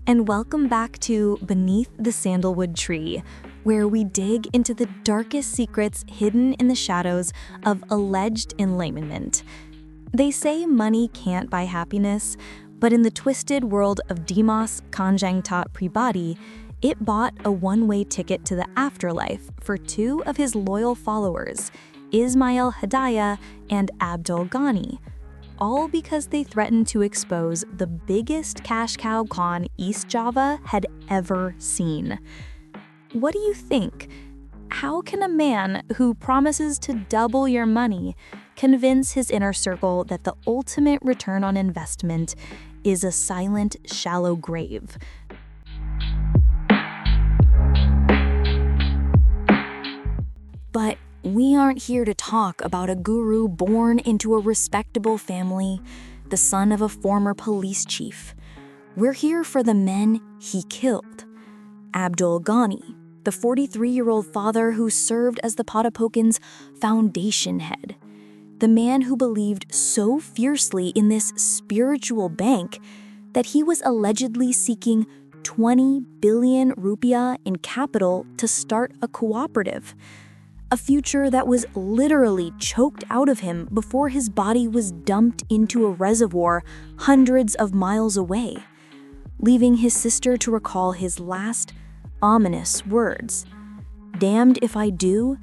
and welcome back to Beneath the Sandalwood Tree, where we dig into the darkest secrets hidden in the shadows of alleged enlightenment. They say money can't buy happiness, but in the twisted world of Dimaskanjeng Pribadi, it bought a one-way ticket to the afterlife for two of his loyal followers, Ismail Hidayah and Abdul Gani, all because they threatened to expose the biggest cash cow con East Java had ever seen. What do you think? How can a man who promises to double your money convince his inner circle that the ultimate return on investment is a silent, shallow grave? But we aren't here to talk about a guru born into a respectable family, the son of a former police chief. We're here for the men he killed. Abdul Gani, the 43-year-old father who served as the Padapokans' foundation head. The man who believed so fiercely in this spiritual bank that he was allegedly seeking 20 billion rupiah in capital to start a cooperative. A future that was literally choked out of him before his body was dumped into a reservoir hundreds of miles away, leaving his sister to recall his last ominous words: "Damned if I do,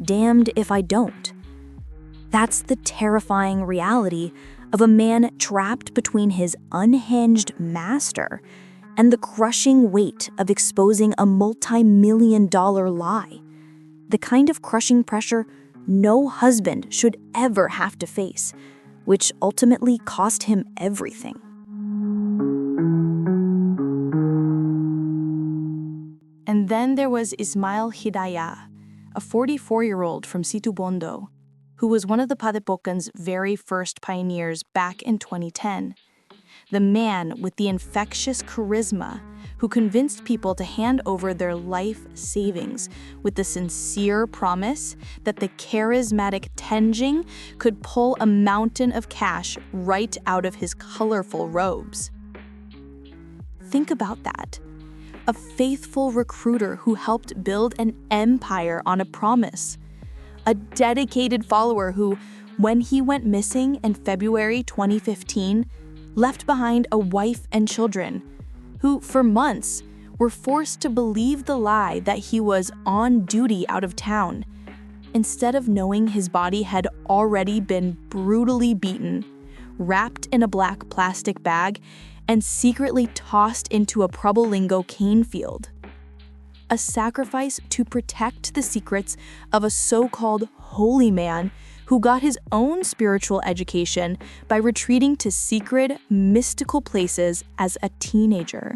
damned if I don't." That's the terrifying reality of a man trapped between his unhinged master and the crushing weight of exposing a multi-million-dollar lie. The kind of crushing pressure no husband should ever have to face, which ultimately cost him everything. And then there was Ismail Hidayah, a 44-year-old from Situbondo, who was one of the Padapokans' very first pioneers back in 2010. The man with the infectious charisma who convinced people to hand over their life savings with the sincere promise that the charismatic Tenjing could pull a mountain of cash right out of his colorful robes. Think about that. A faithful recruiter who helped build an empire on a promise. A dedicated follower who, when he went missing in February 2015, left behind a wife and children, who for months were forced to believe the lie that he was on duty out of town, instead of knowing his body had already been brutally beaten, wrapped in a black plastic bag, and secretly tossed into a Probolinggo cane field. A sacrifice to protect the secrets of a so-called holy man who got his own spiritual education by retreating to secret, mystical places as a teenager.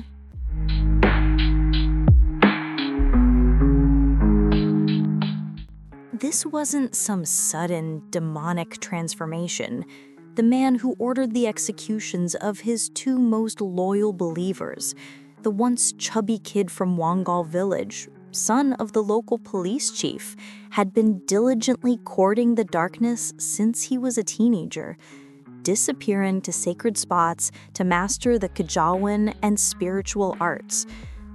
This wasn't some sudden, demonic transformation. The man who ordered the executions of his two most loyal believers, the once chubby kid from Wangal village, son of the local police chief, had been diligently courting the darkness since he was a teenager, disappearing to sacred spots to master the Kajawan and spiritual arts.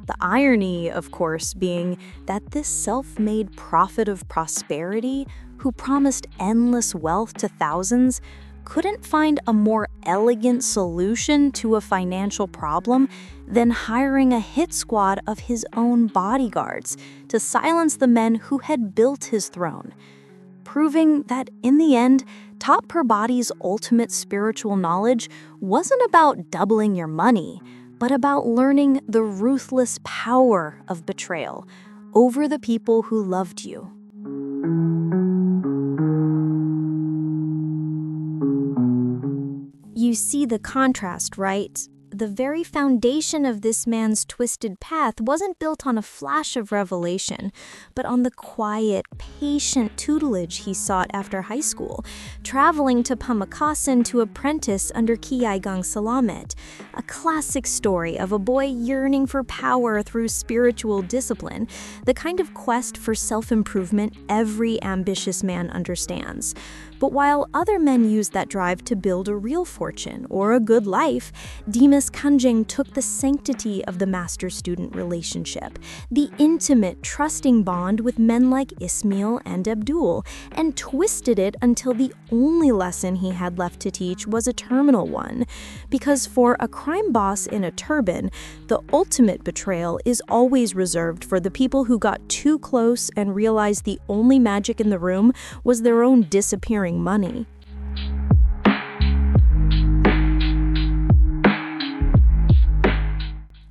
The irony, of course, being that this self-made prophet of prosperity, who promised endless wealth to thousands, couldn't find a more elegant solution to a financial problem than hiring a hit squad of his own bodyguards to silence the men who had built his throne, proving that in the end, Top Perbati's ultimate spiritual knowledge wasn't about doubling your money, but about learning the ruthless power of betrayal over the people who loved you. You see the contrast, right? The very foundation of this man's twisted path wasn't built on a flash of revelation, but on the quiet, patient tutelage he sought after high school, traveling to Pamakasan to apprentice under Kiai Gang Salamet, a classic story of a boy yearning for power through spiritual discipline, the kind of quest for self-improvement every ambitious man understands. But while other men used that drive to build a real fortune or a good life, Dimaskanjeng took the sanctity of the master-student relationship, the intimate, trusting bond with men like Ismail and Abdul, and twisted it until the only lesson he had left to teach was a terminal one. Because for a crime boss in a turban, the ultimate betrayal is always reserved for the people who got too close and realized the only magic in the room was their own disappearing money.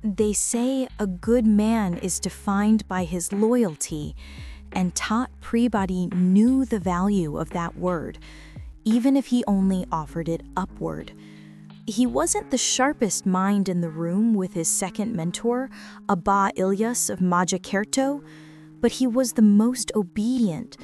They say a good man is defined by his loyalty, and Tat Pribadi knew the value of that word, even if he only offered it upward. He wasn't the sharpest mind in the room with his second mentor, Abba Ilyas of Mojokerto, but he was the most obedient,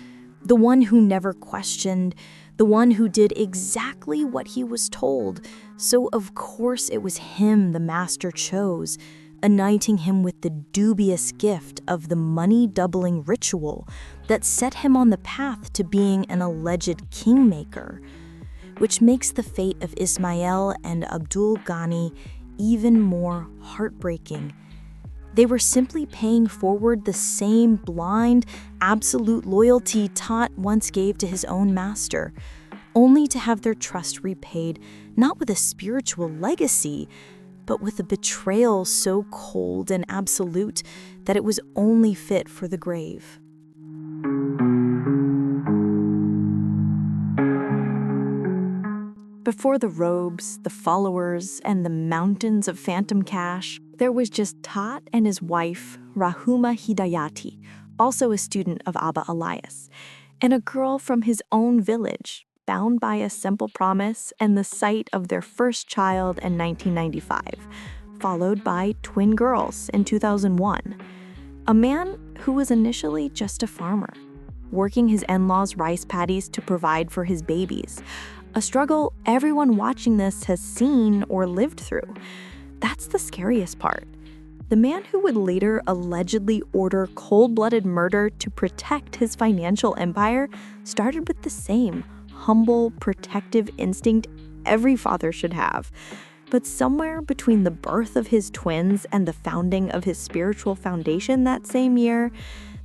the one who never questioned, the one who did exactly what he was told. So of course it was him the master chose, anointing him with the dubious gift of the money-doubling ritual that set him on the path to being an alleged kingmaker, which makes the fate of Ismail and Abdul Gani even more heartbreaking. They were simply paying forward the same blind, absolute loyalty Tat once gave to his own master, only to have their trust repaid not with a spiritual legacy, but with a betrayal so cold and absolute that it was only fit for the grave. Before the robes, the followers, and the mountains of phantom cash, there was just Tat and his wife, Rahuma Hidayati, also a student of Abba Elias, and a girl from his own village, bound by a simple promise and the sight of their first child in 1995, followed by twin girls in 2001. A man who was initially just a farmer, working his in-laws' rice paddies to provide for his babies, a struggle everyone watching this has seen or lived through. That's the scariest part. The man who would later allegedly order cold-blooded murder to protect his financial empire started with the same humble, protective instinct every father should have. But somewhere between the birth of his twins and the founding of his spiritual foundation that same year,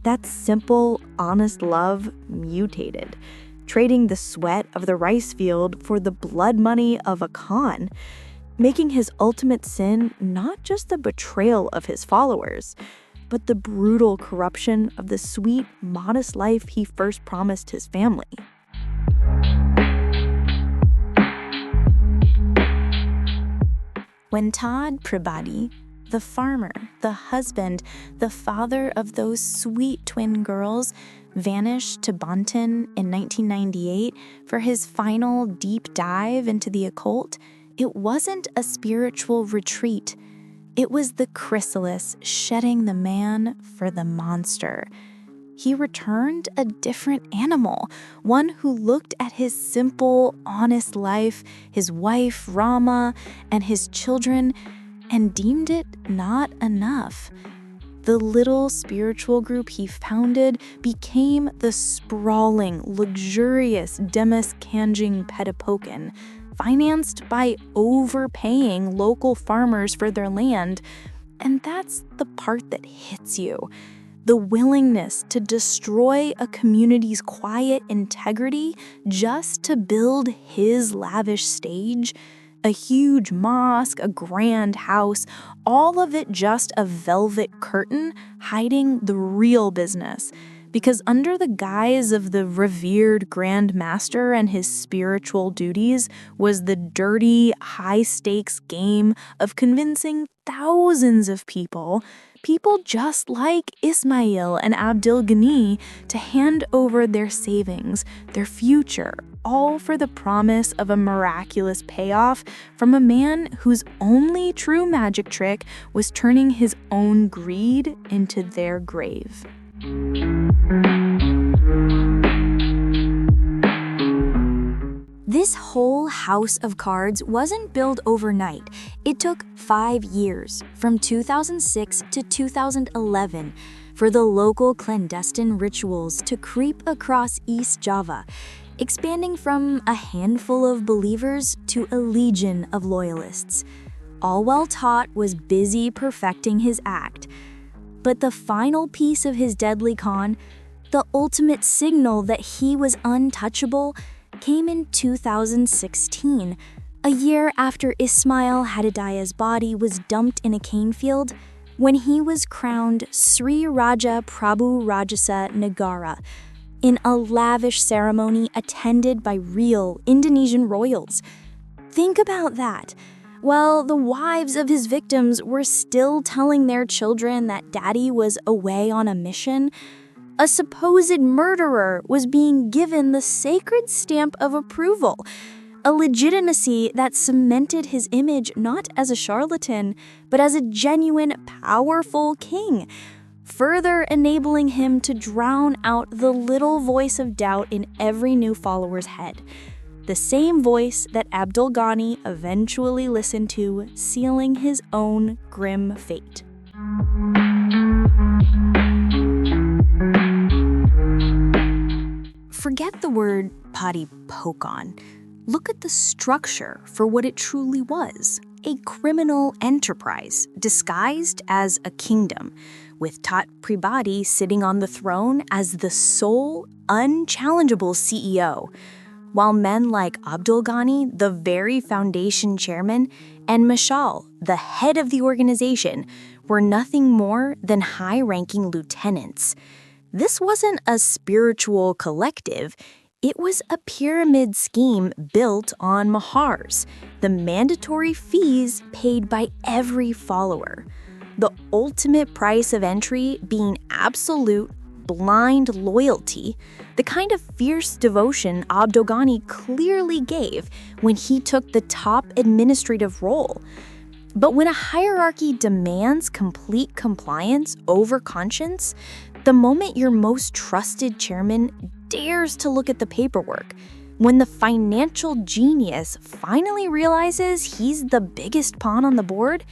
that simple, honest love mutated, trading the sweat of the rice field for the blood money of a Khan, making his ultimate sin not just the betrayal of his followers, but the brutal corruption of the sweet, modest life he first promised his family. When Tat Pribadi, the farmer, the husband, the father of those sweet twin girls, vanished to Banten in 1998 for his final deep dive into the occult, it wasn't a spiritual retreat. It was the chrysalis shedding the man for the monster. He returned a different animal, one who looked at his simple, honest life, his wife, Rama, and his children, and deemed it not enough. The little spiritual group he founded became the sprawling, luxurious Dimaskanjeng Petapokan, financed by overpaying local farmers for their land. And that's the part that hits you. The willingness to destroy a community's quiet integrity just to build his lavish stage. A huge mosque, a grand house, all of it just a velvet curtain hiding the real business. Because under the guise of the revered Grand Master and his spiritual duties was the dirty, high-stakes game of convincing thousands of people just like Ismail and Abdul Gani, to hand over their savings, their future, all for the promise of a miraculous payoff from a man whose only true magic trick was turning his own greed into their grave. This whole house of cards wasn't built overnight. It took 5 years, from 2006 to 2011, for the local clandestine rituals to creep across East Java. expanding from a handful of believers to a legion of loyalists. All while Tot was busy perfecting his act. But the final piece of his deadly con, the ultimate signal that he was untouchable, came in 2016, a year after Ismail Hadidayah's body was dumped in a cane field, when he was crowned Sri Raja Prabhu Rajasa Negara in a lavish ceremony attended by real Indonesian royals. Think about that. While the wives of his victims were still telling their children that daddy was away on a mission, a supposed murderer was being given the sacred stamp of approval, a legitimacy that cemented his image not as a charlatan, but as a genuine, powerful king, further enabling him to drown out the little voice of doubt in every new follower's head. The same voice that Abdul Gani eventually listened to, sealing his own grim fate. Forget the word Padepokan. Look at the structure for what it truly was, a criminal enterprise disguised as a kingdom, with Tat Pribadi sitting on the throne as the sole, unchallengeable CEO, while men like Abdul Gani, the very foundation chairman, and Mashal, the head of the organization, were nothing more than high-ranking lieutenants. This wasn't a spiritual collective. It was a pyramid scheme built on mahars, the mandatory fees paid by every follower. The ultimate price of entry being absolute, blind loyalty, the kind of fierce devotion Abdul Gani clearly gave when he took the top administrative role. But when a hierarchy demands complete compliance over conscience, the moment your most trusted chairman dares to look at the paperwork, when the financial genius finally realizes he's the biggest pawn on the board,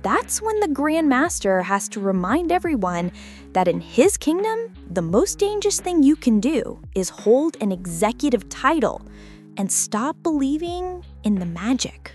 that's when the Grand Master has to remind everyone that in his kingdom, the most dangerous thing you can do is hold an executive title and stop believing in the magic.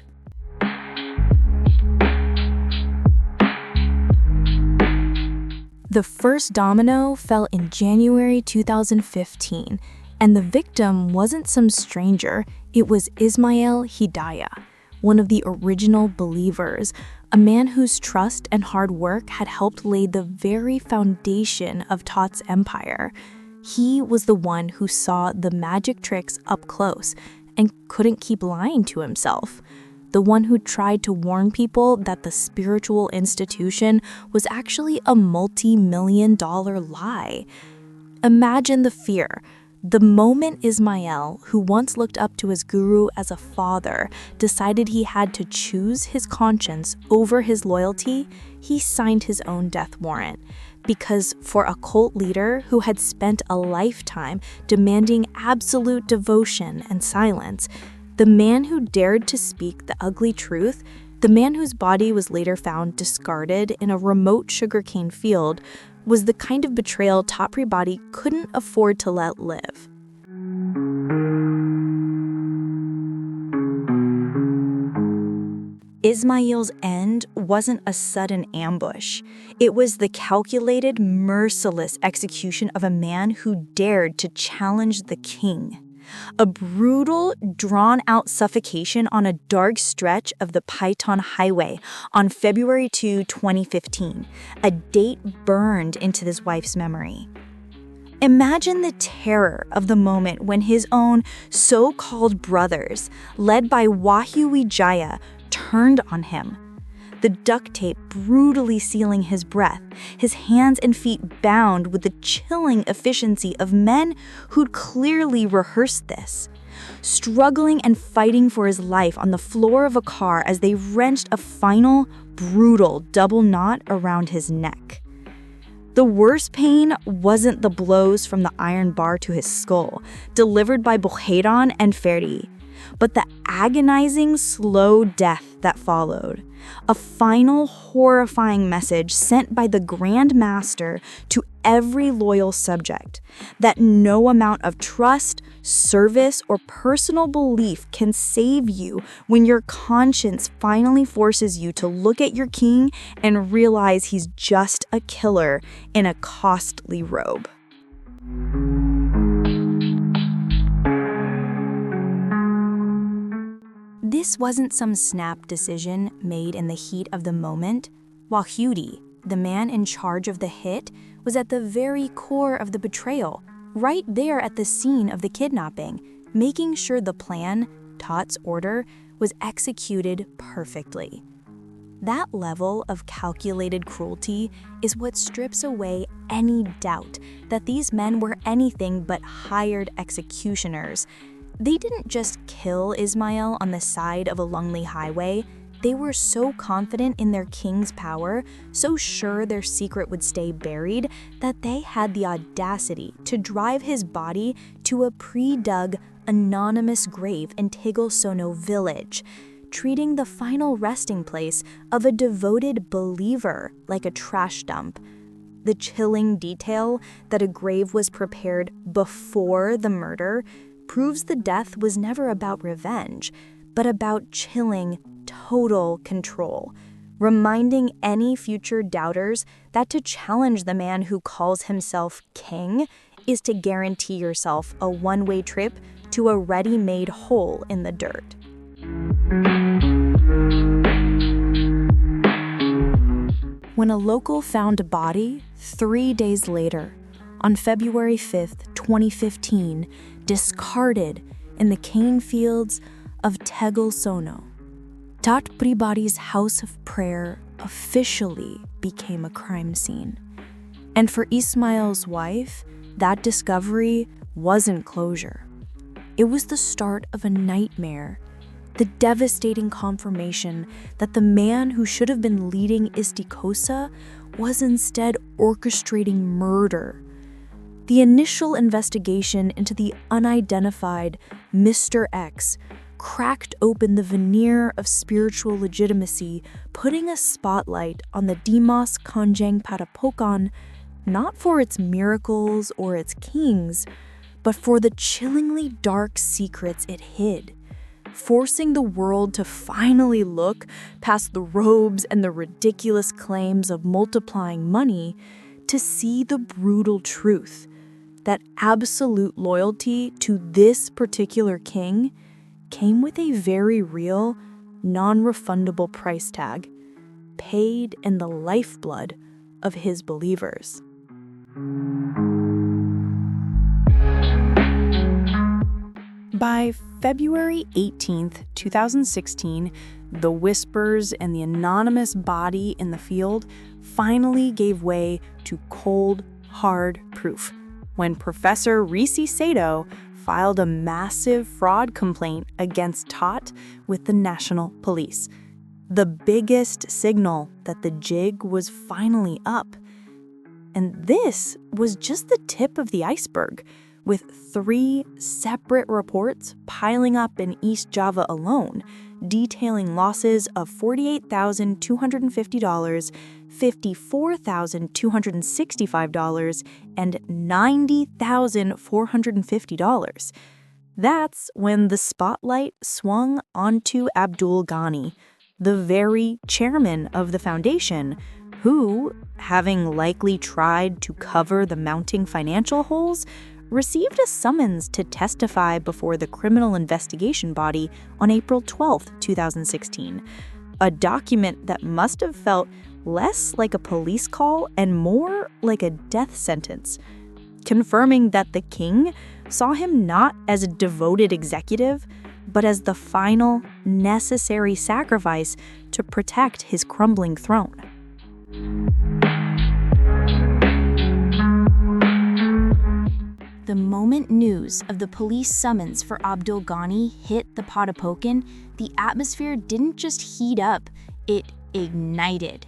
The first domino fell in January 2015, and the victim wasn't some stranger, it was Ismail Hidayah, one of the original believers, a man whose trust and hard work had helped lay the very foundation of Tot's empire. He was the one who saw the magic tricks up close and couldn't keep lying to himself. The one who tried to warn people that the spiritual institution was actually a multi-million-dollar lie. Imagine the fear. The moment Ismail, who once looked up to his guru as a father, decided he had to choose his conscience over his loyalty, he signed his own death warrant. Because for a cult leader who had spent a lifetime demanding absolute devotion and silence, the man who dared to speak the ugly truth, the man whose body was later found discarded in a remote sugarcane field, was the kind of betrayal Tat Pribadi couldn't afford to let live. Ismail's end wasn't a sudden ambush. It was the calculated, merciless execution of a man who dared to challenge the king. A brutal, drawn-out suffocation on a dark stretch of the Python Highway on February 2, 2015, a date burned into his wife's memory. Imagine the terror of the moment when his own so-called brothers, led by Wahyu Wijaya, turned on him. The duct tape brutally sealing his breath, his hands and feet bound with the chilling efficiency of men who'd clearly rehearsed this. Struggling and fighting for his life on the floor of a car as they wrenched a final, brutal double knot around his neck. The worst pain wasn't the blows from the iron bar to his skull, delivered by Bohedan and Ferdi, but the agonizing, slow death that followed. A final horrifying message sent by the Grand Master to every loyal subject that no amount of trust, service, or personal belief can save you when your conscience finally forces you to look at your king and realize he's just a killer in a costly robe. This wasn't some snap decision made in the heat of the moment, while Hudi, the man in charge of the hit, was at the very core of the betrayal, right there at the scene of the kidnapping, making sure the plan, Tott's order, was executed perfectly. That level of calculated cruelty is what strips away any doubt that these men were anything but hired executioners. They didn't just kill Ismail on the side of a lonely highway. They were so confident in their king's power, so sure their secret would stay buried, that they had the audacity to drive his body to a pre-dug, anonymous grave in Tigilsono village, treating the final resting place of a devoted believer like a trash dump. The chilling detail that a grave was prepared before the murder proves the death was never about revenge, but about chilling, total control, reminding any future doubters that to challenge the man who calls himself king is to guarantee yourself a one-way trip to a ready-made hole in the dirt. When a local found a body 3 days later, on February 5th, 2015, discarded in the cane fields of Tigilsono, Tat Pribadi's house of prayer officially became a crime scene. And for Ismail's wife, that discovery wasn't closure. It was the start of a nightmare, the devastating confirmation that the man who should have been leading Istiqosa was instead orchestrating murder. The initial investigation into the unidentified Mr. X cracked open the veneer of spiritual legitimacy, putting a spotlight on the Dimaskanjeng Padepokan, not for its miracles or its kings, but for the chillingly dark secrets it hid, forcing the world to finally look past the robes and the ridiculous claims of multiplying money to see the brutal truth that absolute loyalty to this particular king came with a very real, non-refundable price tag, paid in the lifeblood of his believers. By February 18th, 2016, the whispers and the anonymous body in the field finally gave way to cold, hard proof when Professor Risi Sato filed a massive fraud complaint against Tott with the National Police. The biggest signal that the jig was finally up. And this was just the tip of the iceberg, with 3 separate reports piling up in East Java alone, detailing losses of $48,250, $54,265, and $90,450. That's when the spotlight swung onto Abdul Gani, the very chairman of the foundation, who, having likely tried to cover the mounting financial holes, received a summons to testify before the criminal investigation body on April 12, 2016, a document that must have felt less like a police call and more like a death sentence, confirming that the king saw him not as a devoted executive, but as the final, necessary sacrifice to protect his crumbling throne. The moment news of the police summons for Abdul Gani hit the Padepokan, the atmosphere didn't just heat up, it ignited.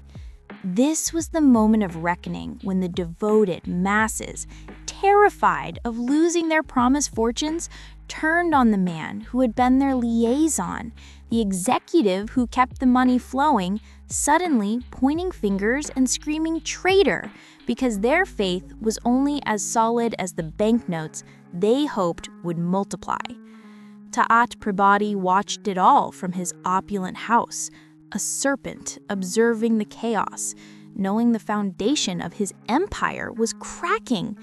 This was the moment of reckoning when the devoted masses, terrified of losing their promised fortunes, turned on the man who had been their liaison, the executive who kept the money flowing, suddenly pointing fingers and screaming traitor because their faith was only as solid as the banknotes they hoped would multiply. Taat Pribadi watched it all from his opulent house, a serpent observing the chaos, knowing the foundation of his empire was cracking,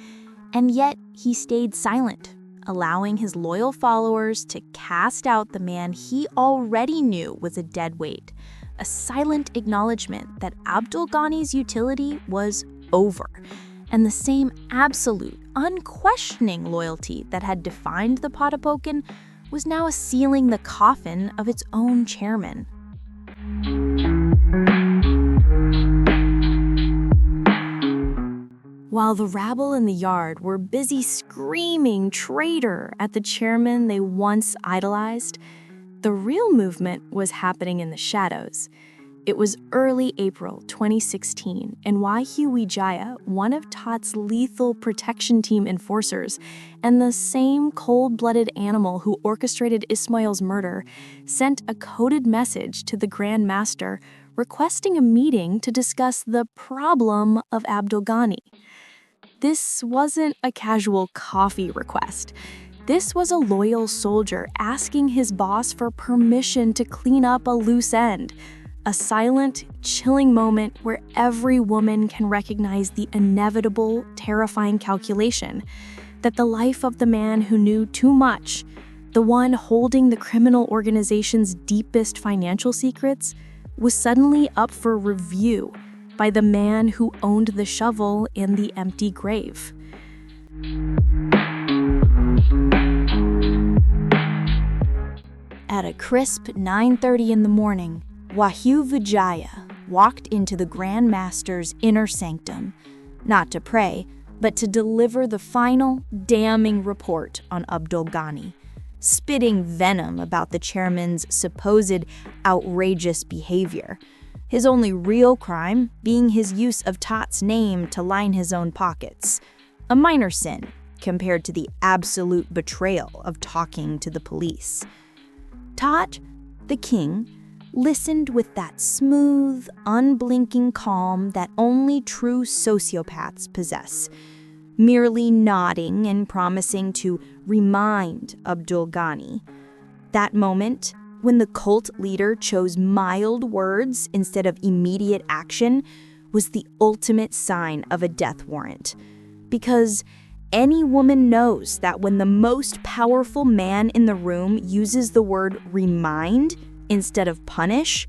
and yet he stayed silent, allowing his loyal followers to cast out the man he already knew was a dead weight, a silent acknowledgement that Abdul Ghani's utility was over, and the same absolute, unquestioning loyalty that had defined the Padepokan was now sealing the coffin of its own chairman. While the rabble in the yard were busy screaming traitor at the chairman they once idolized, the real movement was happening in the shadows. It was early April 2016, and Wahyu Wijaya, one of Taat's lethal protection team enforcers, and the same cold-blooded animal who orchestrated Ismail's murder, sent a coded message to the Grand Master requesting a meeting to discuss the problem of Abdul Gani. This wasn't a casual coffee request. This was a loyal soldier asking his boss for permission to clean up a loose end. A silent, chilling moment where every woman can recognize the inevitable, terrifying calculation that the life of the man who knew too much, the one holding the criminal organization's deepest financial secrets, was suddenly up for review by the man who owned the shovel in the empty grave. At a crisp 9:30 in the morning, Wahyu Wijaya walked into the Grand Master's inner sanctum, not to pray, but to deliver the final, damning report on Abdul Gani, spitting venom about the chairman's supposed outrageous behavior, his only real crime being his use of Taat's name to line his own pockets, a minor sin compared to the absolute betrayal of talking to the police. Taat, the king, listened with that smooth, unblinking calm that only true sociopaths possess, merely nodding and promising to remind Abdul Gani. That moment, when the cult leader chose mild words instead of immediate action, was the ultimate sign of a death warrant. Because any woman knows that when the most powerful man in the room uses the word remind instead of punish,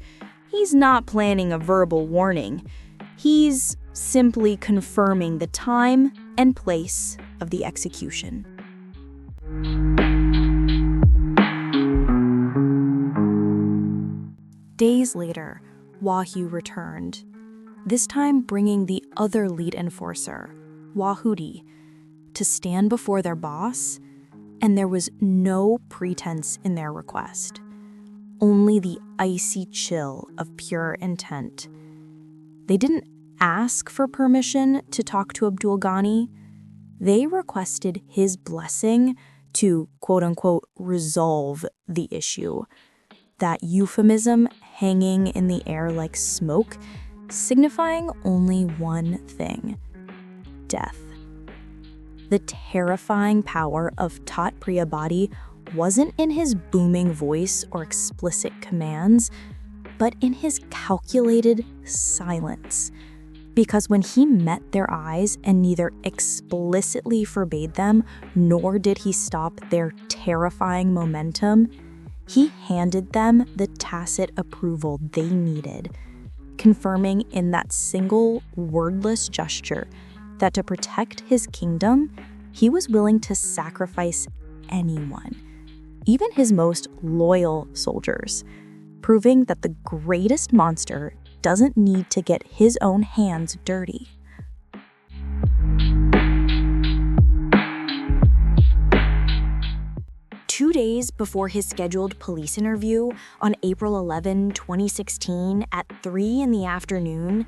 he's not planning a verbal warning. He's simply confirming the time and place of the execution. Days later, Wahyu returned, this time bringing the other lead enforcer, Wahudi, to stand before their boss, and there was no pretense in their request, only the icy chill of pure intent. They didn't ask for permission to talk to Abdul Gani. They requested his blessing to, quote-unquote, resolve the issue. That euphemism hanging in the air like smoke, signifying only one thing: death. The terrifying power of Taat Priyabadi wasn't in his booming voice or explicit commands, but in his calculated silence. Because when he met their eyes and neither explicitly forbade them, nor did he stop their terrifying momentum, he handed them the tacit approval they needed, confirming in that single wordless gesture that to protect his kingdom, he was willing to sacrifice anyone, even his most loyal soldiers, proving that the greatest monster doesn't need to get his own hands dirty. Two days before his scheduled police interview on April 11, 2016 at 3 in the afternoon,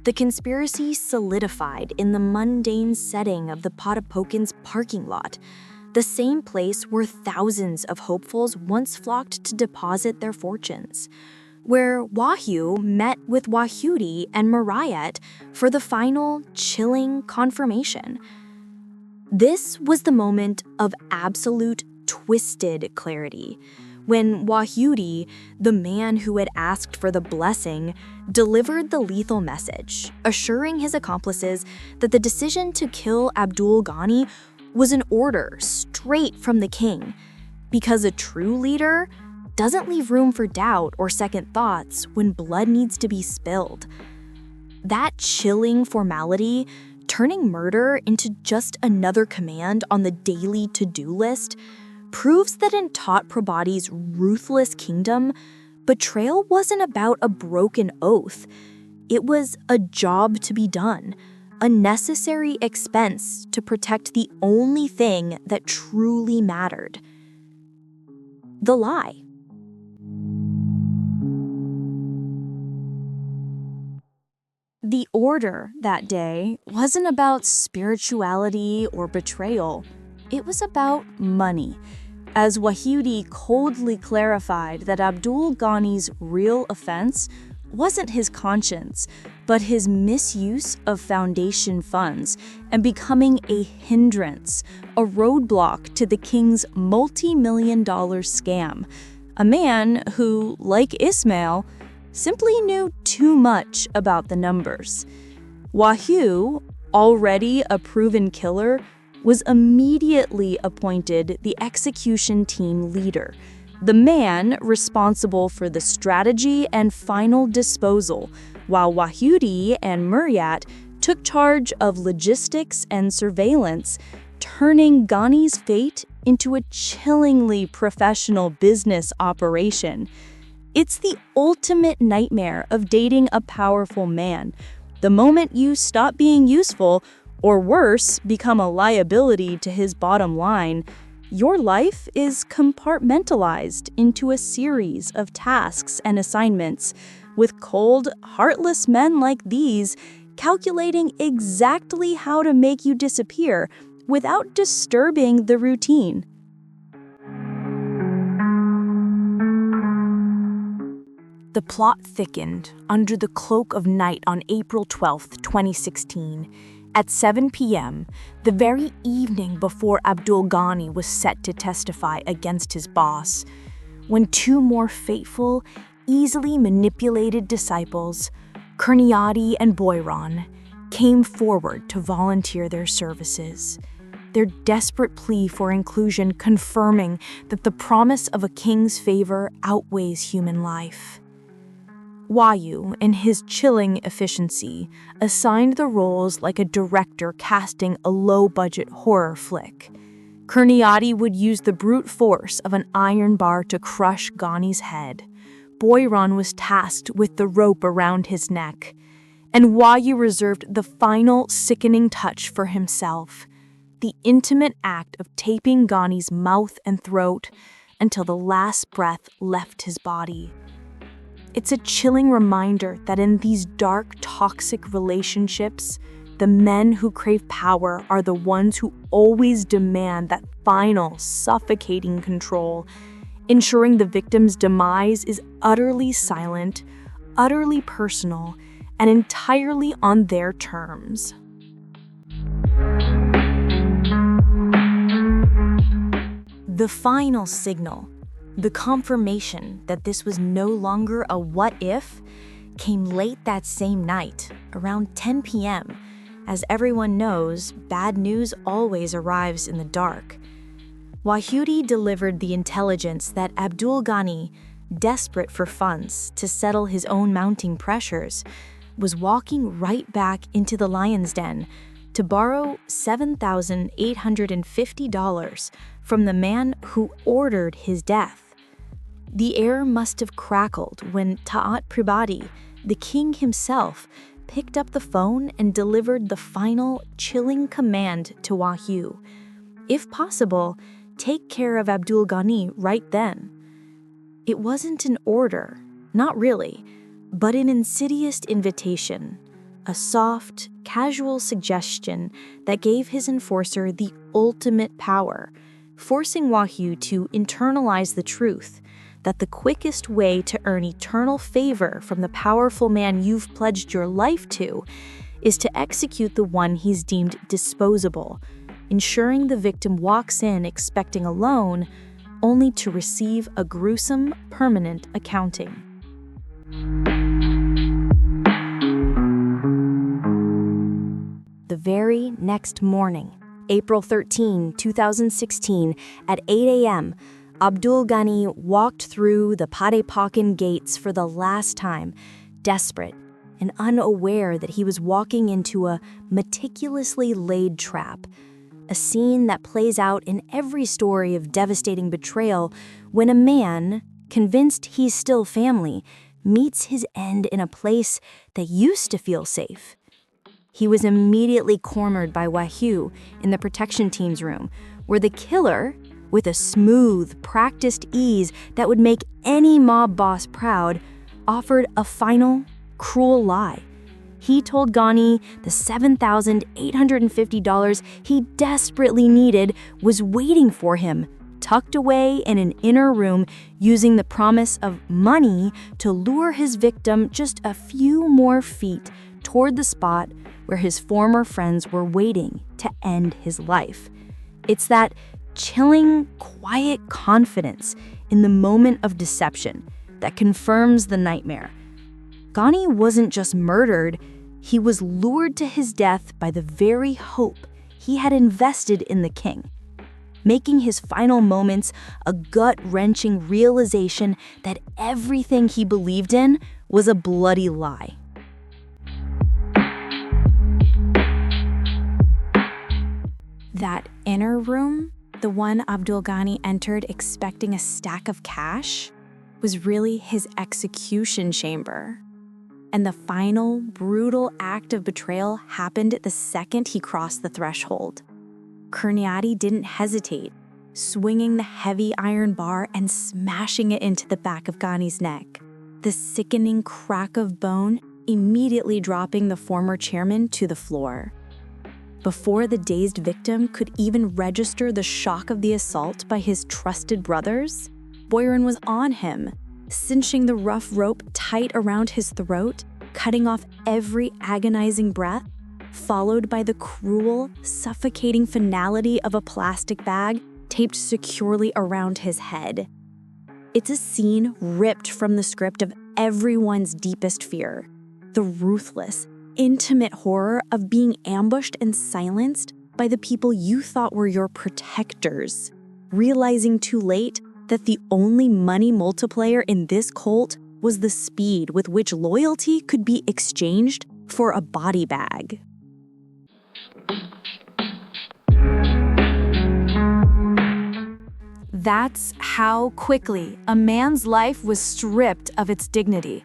the conspiracy solidified in the mundane setting of the Padepokan's parking lot. the same place where thousands of hopefuls once flocked to deposit their fortunes, where Wahyu met with Wahyudi and Murayat for the final, chilling confirmation. This was the moment of absolute, twisted clarity, when Wahyudi, the man who had asked for the blessing, delivered the lethal message, assuring his accomplices that the decision to kill Abdul Gani was an order straight from the king, because a true leader doesn't leave room for doubt or second thoughts when blood needs to be spilled. That chilling formality, turning murder into just another command on the daily to-do list, proves that in Tat Prabhati's ruthless kingdom, betrayal wasn't about a broken oath. It was a job to be done, a necessary expense to protect the only thing that truly mattered: the lie. The order that day wasn't about spirituality or betrayal. It was about money, as Wahyudi coldly clarified that Abdul Ghani's real offense wasn't his conscience, but his misuse of foundation funds and becoming a hindrance, a roadblock to the king's multi-million-dollar scam. A man who, like Ismail, simply knew too much about the numbers. Wahyu, already a proven killer, was immediately appointed the execution team leader, the man responsible for the strategy and final disposal, while Wahyudi and Murayat took charge of logistics and surveillance, turning Gani's fate into a chillingly professional business operation. It's the ultimate nightmare of dating a powerful man. The moment you stop being useful, or worse, become a liability to his bottom line, your life is compartmentalized into a series of tasks and assignments, with cold, heartless men like these calculating exactly how to make you disappear without disturbing the routine. The plot thickened under the cloak of night on April 12, 2016. At 7 p.m., the very evening before Abdul Gani was set to testify against his boss, when two more faithful, easily manipulated disciples, Kurniadi and Boyron, came forward to volunteer their services, their desperate plea for inclusion confirming that the promise of a king's favor outweighs human life. Wahyu, in his chilling efficiency, assigned the roles like a director casting a low-budget horror flick. Kurniadi would use the brute force of an iron bar to crush Gani's head. Boyron was tasked with the rope around his neck. And Wahyu reserved the final sickening touch for himself, the intimate act of taping Gani's mouth and throat until the last breath left his body. It's a chilling reminder that in these dark, toxic relationships, the men who crave power are the ones who always demand that final, suffocating control, ensuring the victim's demise is utterly silent, utterly personal, and entirely on their terms. The final signal, the confirmation that this was no longer a what-if, came late that same night, around 10 p.m. As everyone knows, bad news always arrives in the dark. Wahyudi delivered the intelligence that Abdul Gani, desperate for funds to settle his own mounting pressures, was walking right back into the lion's den to borrow $7,850 from the man who ordered his death. The air must have crackled when Tat Prabhati, the king himself, picked up the phone and delivered the final, chilling command to Wahyu. If possible, take care of Abdul Gani right then. It wasn't an order, not really, but an insidious invitation, a soft, casual suggestion that gave his enforcer the ultimate power, forcing Wahyu to internalize the truth that the quickest way to earn eternal favor from the powerful man you've pledged your life to is to execute the one he's deemed disposable, ensuring the victim walks in expecting a loan, only to receive a gruesome, permanent accounting. The very next morning, April 13, 2016, at 8 a.m., Abdul Gani walked through the Padepokan gates for the last time, desperate and unaware that he was walking into a meticulously laid trap, a scene that plays out in every story of devastating betrayal when a man, convinced he's still family, meets his end in a place that used to feel safe. He was immediately cornered by Wahyu in the protection team's room, where the killer, with a smooth, practiced ease that would make any mob boss proud, offered a final, cruel lie. He told Gani the $7,850 he desperately needed was waiting for him, tucked away in an inner room, using the promise of money to lure his victim just a few more feet toward the spot where his former friends were waiting to end his life. It's that chilling, quiet confidence in the moment of deception that confirms the nightmare. Gani wasn't just murdered, he was lured to his death by the very hope he had invested in the king, making his final moments a gut-wrenching realization that everything he believed in was a bloody lie. That inner room, the one Abdul Gani entered expecting a stack of cash, was really his execution chamber. And the final, brutal act of betrayal happened the second he crossed the threshold. Kurniati didn't hesitate, swinging the heavy iron bar and smashing it into the back of Gani's neck, the sickening crack of bone immediately dropping the former chairman to the floor. Before the dazed victim could even register the shock of the assault by his trusted brothers, Boyrin was on him, cinching the rough rope tight around his throat, cutting off every agonizing breath, followed by the cruel, suffocating finality of a plastic bag taped securely around his head. It's a scene ripped from the script of everyone's deepest fear, the ruthless, intimate horror of being ambushed and silenced by the people you thought were your protectors, realizing too late that the only money multiplier in this cult was the speed with which loyalty could be exchanged for a body bag. That's how quickly a man's life was stripped of its dignity.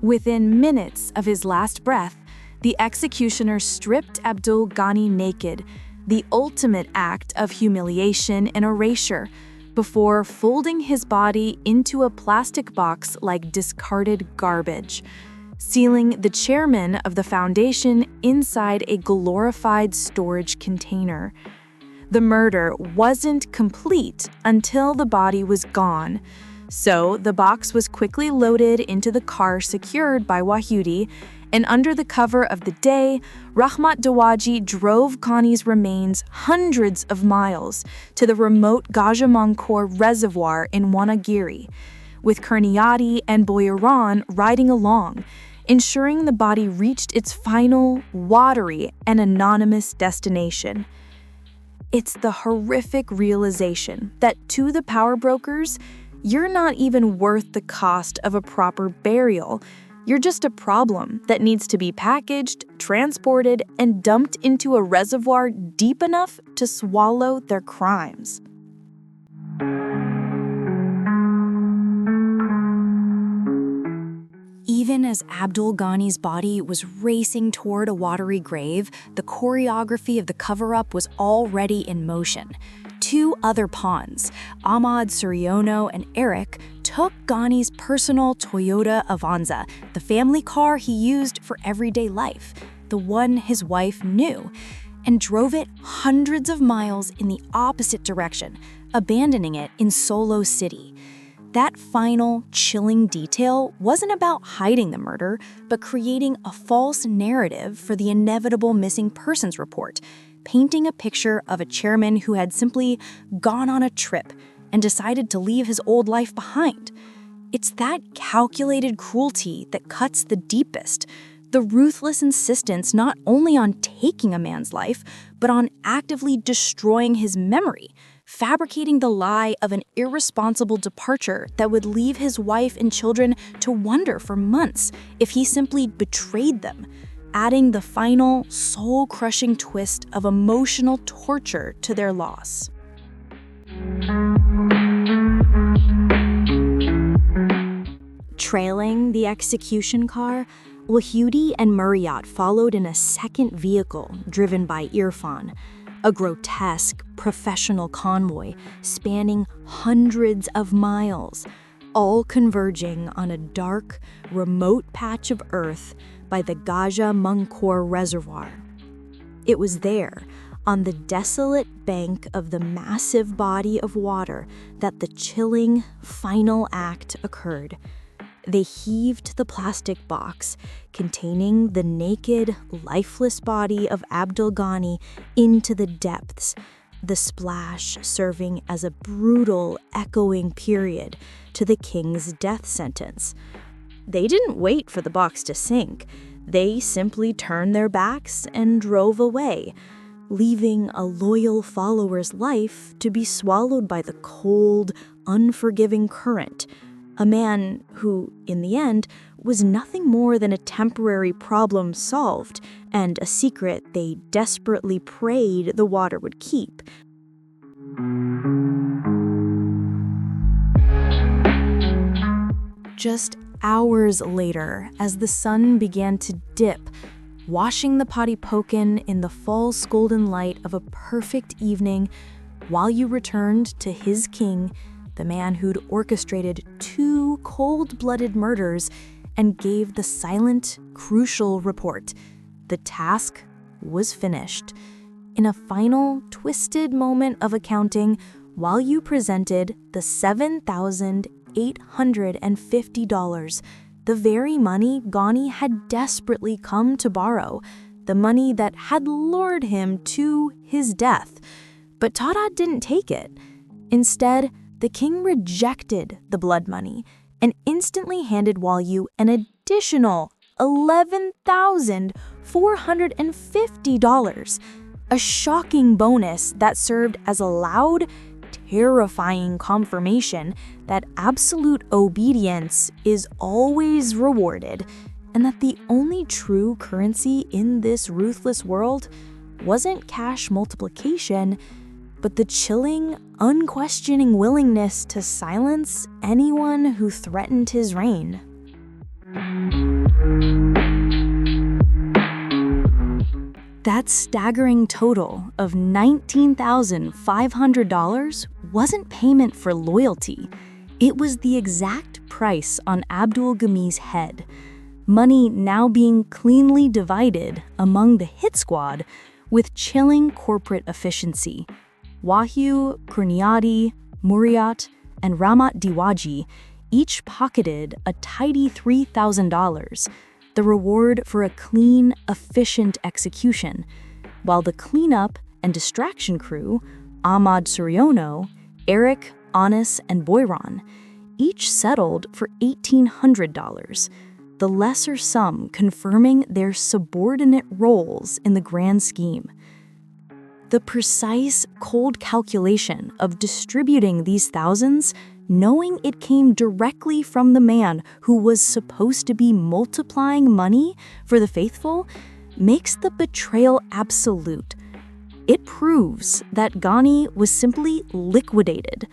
Within minutes of his last breath, the executioner stripped Abdul Gani naked, the ultimate act of humiliation and erasure, before folding his body into a plastic box like discarded garbage, sealing the chairman of the foundation inside a glorified storage container. The murder wasn't complete until the body was gone, so the box was quickly loaded into the car secured by Wahyudi, and under the cover of the day, Rahmat Dawaji drove Gani's remains hundreds of miles to the remote Gajamankor reservoir in Wanagiri, with Kurniati and Boyaran riding along, ensuring the body reached its final, watery, and anonymous destination. It's the horrific realization that to the power brokers, you're not even worth the cost of a proper burial. You're just a problem that needs to be packaged, transported, and dumped into a reservoir deep enough to swallow their crimes. Even as Abdul Gani's body was racing toward a watery grave, the choreography of the cover-up was already in motion. Two other pawns, Ahmad Suryono and Eric, took Gani's personal Toyota Avanza, the family car he used for everyday life, the one his wife knew, and drove it hundreds of miles in the opposite direction, abandoning it in Solo City. That final, chilling detail wasn't about hiding the murder, but creating a false narrative for the inevitable missing persons report, painting a picture of a chairman who had simply gone on a trip and decided to leave his old life behind. It's that calculated cruelty that cuts the deepest, the ruthless insistence not only on taking a man's life, but on actively destroying his memory, fabricating the lie of an irresponsible departure that would leave his wife and children to wonder for months if he simply betrayed them, adding the final, soul-crushing twist of emotional torture to their loss. Trailing the execution car, Wahudi and Murrayat followed in a second vehicle driven by Irfan, a grotesque, professional convoy spanning hundreds of miles, all converging on a dark, remote patch of earth by the Gaja Mungkor Reservoir. It was there, on the desolate bank of the massive body of water, that the chilling, final act occurred. They heaved the plastic box containing the naked, lifeless body of Abdul Gani into the depths, the splash serving as a brutal, echoing period to the king's death sentence. They didn't wait for the box to sink. They simply turned their backs and drove away, leaving a loyal follower's life to be swallowed by the cold, unforgiving current. A man who, in the end, was nothing more than a temporary problem solved and a secret they desperately prayed the water would keep. Just hours later, as the sun began to dip, washing the Patipokan in the false golden light of a perfect evening, Wahyu returned to his king, the man who'd orchestrated 2 cold-blooded murders, and gave the silent, crucial report. The task was finished. In a final, twisted moment of accounting, Wahyu presented the $7,850, the very money Gani had desperately come to borrow, the money that had lured him to his death. But Tara didn't take it. Instead, the king rejected the blood money and instantly handed Wahyu an additional $11,450, a shocking bonus that served as a loud, terrifying confirmation that absolute obedience is always rewarded, and that the only true currency in this ruthless world wasn't cash multiplication, but the chilling, unquestioning willingness to silence anyone who threatened his reign. That staggering total of $19,500 wasn't payment for loyalty. It was the exact price on Abdul Ghani's head, money now being cleanly divided among the hit squad with chilling corporate efficiency. Wahyu, Kurniadi, Murrayat, and Ramat Diwaji each pocketed a tidy $3,000, the reward for a clean, efficient execution, while the cleanup and distraction crew, Ahmad Suryono, Eric, Anis, and Boyron, each settled for $1,800, the lesser sum confirming their subordinate roles in the grand scheme. The precise, cold calculation of distributing these thousands, knowing it came directly from the man who was supposed to be multiplying money for the faithful, makes the betrayal absolute. It proves that Gani was simply liquidated,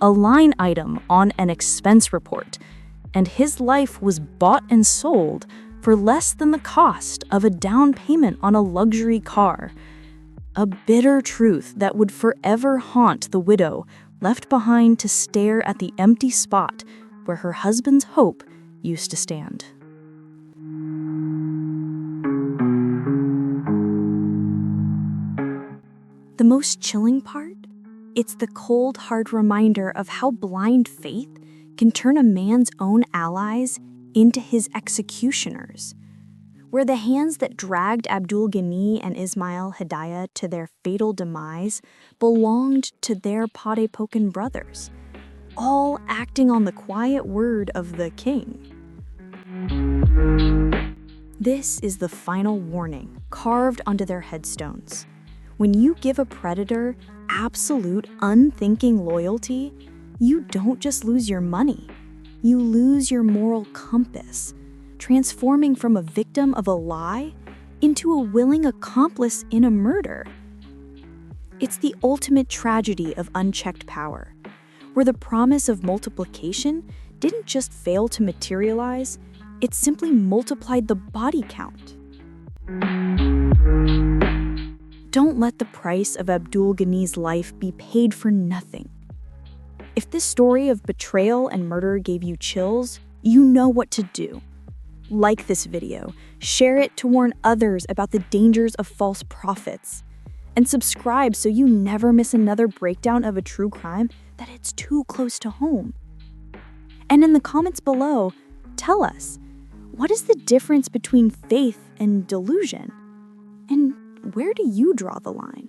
a line item on an expense report, and his life was bought and sold for less than the cost of a down payment on a luxury car. A bitter truth that would forever haunt the widow left behind to stare at the empty spot where her husband's hope used to stand. The most chilling part? It's the cold, hard reminder of how blind faith can turn a man's own allies into his executioners. Where the hands that dragged Abdul Gani and Ismail Hidayah to their fatal demise belonged to their Padepokan brothers, all acting on the quiet word of the king. This is the final warning carved onto their headstones. When you give a predator absolute, unthinking loyalty, you don't just lose your money, you lose your moral compass, transforming from a victim of a lie into a willing accomplice in a murder. It's the ultimate tragedy of unchecked power, where the promise of multiplication didn't just fail to materialize, it simply multiplied the body count. Don't let the price of Abdul Gani's life be paid for nothing. If this story of betrayal and murder gave you chills, you know what to do. Like this video, share it to warn others about the dangers of false prophets, and subscribe so you never miss another breakdown of a true crime that hits too close to home. And in the comments below, tell us, what is the difference between faith and delusion? And where do you draw the line?